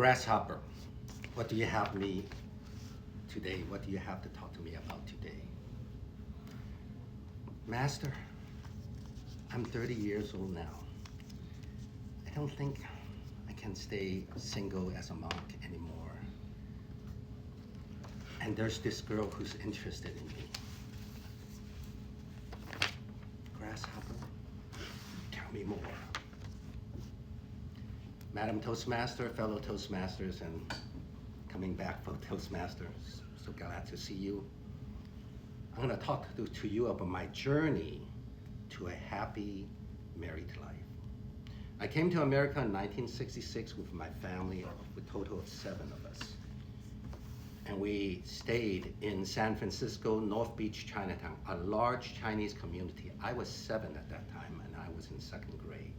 Grasshopper, what do you have me today? What do you have to talk to me about today? Master, I'm 30 years old now. I don't think I can stay single as a monk anymore. And there's this girl who's interested in me. Grasshopper, tell me more. Madam Toastmaster, fellow Toastmasters, and coming back from Toastmasters, so glad to see you. I'm gonna talk to you about my journey to a happy married life. I came to America in 1966 with my family, a total of 7 of us. And we stayed in San Francisco, North Beach, Chinatown, a large Chinese community. I was 7 at that time, and I was in 2nd grade.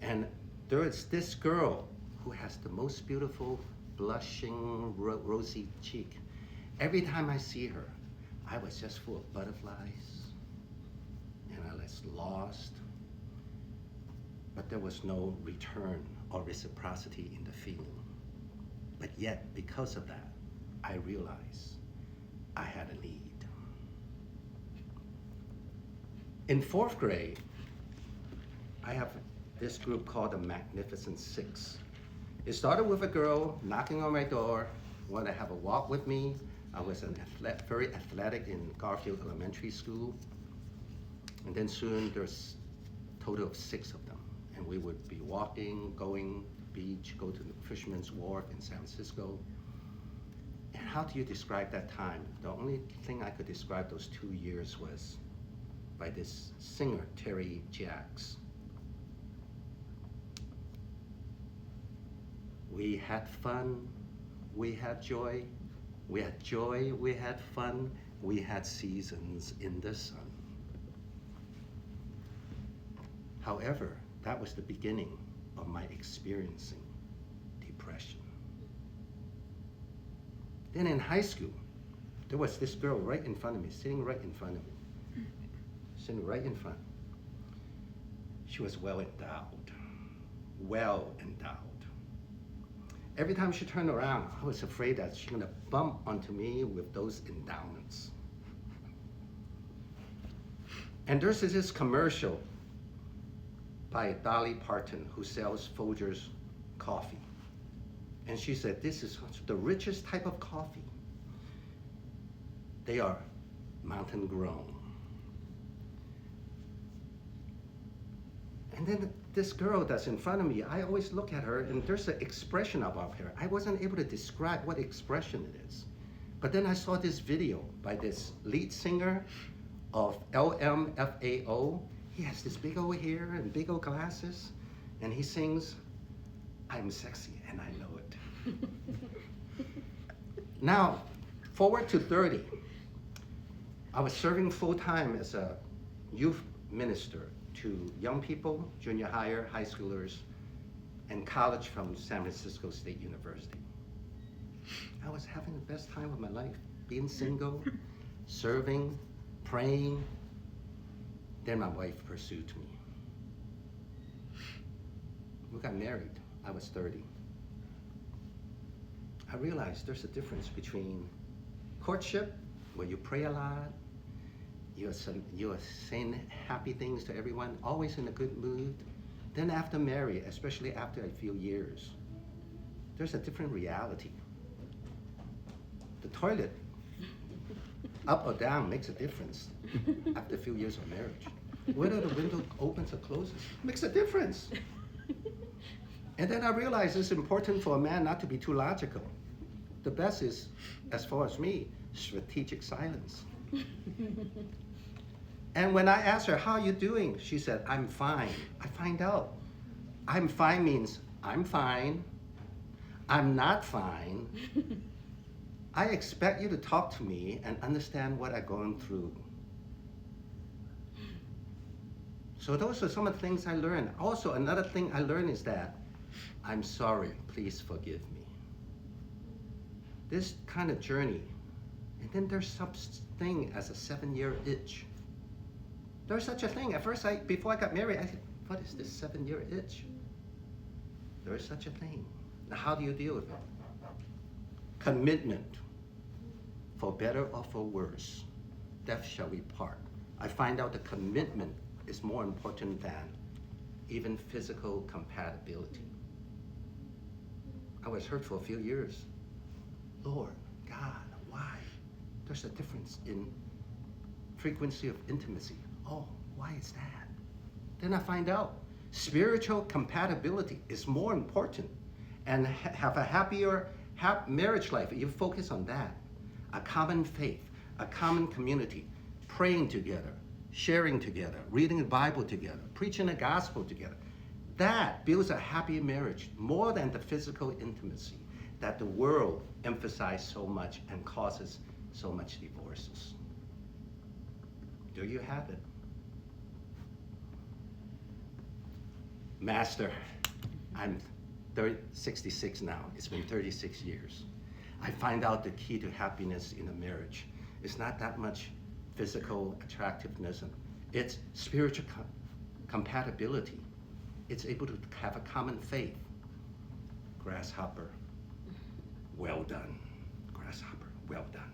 And there is this girl who has the most beautiful, blushing, rosy cheek. Every time I see her, I was just full of butterflies, and I was lost. But there was no return or reciprocity in the feeling. But yet, because of that, I realized I had a need. In 4th grade, I have this group called the Magnificent Six. It started with a girl knocking on my door, wanted to have a walk with me. I was very athletic in Garfield Elementary School. And then soon there's a total of 6 of them. And we would be walking, going to the beach, go to the Fisherman's Wharf in San Francisco. And how do you describe that time? The only thing I could describe those 2 years was by this singer, Terry Jacks. We had fun, we had joy, we had joy, we had fun, we had seasons in the sun. However, that was the beginning of my experiencing depression. Then in high school, there was this girl right in front of me, sitting right in front of me, sitting right in front. She was well endowed, well endowed. Every time she turned around, I was afraid that she's gonna bump onto me with those endowments. And there's this commercial by Dolly Parton who sells Folgers coffee. And she said, this is the richest type of coffee. They are mountain grown. And then this girl that's in front of me, I always look at her and there's an expression above her. I wasn't able to describe what expression it is. But then I saw this video by this lead singer of LMFAO. He has this big old hair and big old glasses, and he sings, I'm sexy and I know it. Now, forward to 30. I was serving full-time as a youth minister to young people, junior higher, high schoolers, and college from San Francisco State University. I was having the best time of my life, being single, serving, praying. Then my wife pursued me. We got married. I was 30. I realized there's a difference between courtship, where you pray a lot, you're saying happy things to everyone, always in a good mood. Then after marriage, especially after a few years, there's a different reality. The toilet, up or down, makes a difference after a few years of marriage. Whether the window opens or closes makes a difference. And then I realized it's important for a man not to be too logical. The best is, as far as me, strategic silence. And when I asked her, how are you doing? She said, I'm fine. I find out. I'm fine means I'm fine. I'm not fine. I expect you to talk to me and understand what I'm going through. So those are some of the things I learned. Also, another thing I learned is that I'm sorry, please forgive me. This kind of journey. And then there's such thing as a 7-year itch. There's such a thing. At first, before I got married, I said, what is this 7-year itch? There is such a thing. Now, how do you deal with it? Commitment, for better or for worse, death shall we part. I find out the commitment is more important than even physical compatibility. I was hurt for a few years. Lord, God, why? There's a difference in frequency of intimacy. Oh, why is that? Then I find out spiritual compatibility is more important, and have a happier marriage life. You focus on that. A common faith, a common community, praying together, sharing together, reading the Bible together, preaching the gospel together. That builds a happy marriage more than the physical intimacy that the world emphasizes so much and causes so much divorces. Do you have it? Master, I'm 66 now. It's been 36 years. I find out the key to happiness in a marriage is not that much physical attractiveness. It's spiritual compatibility. It's able to have a common faith. Grasshopper, well done. Grasshopper, well done.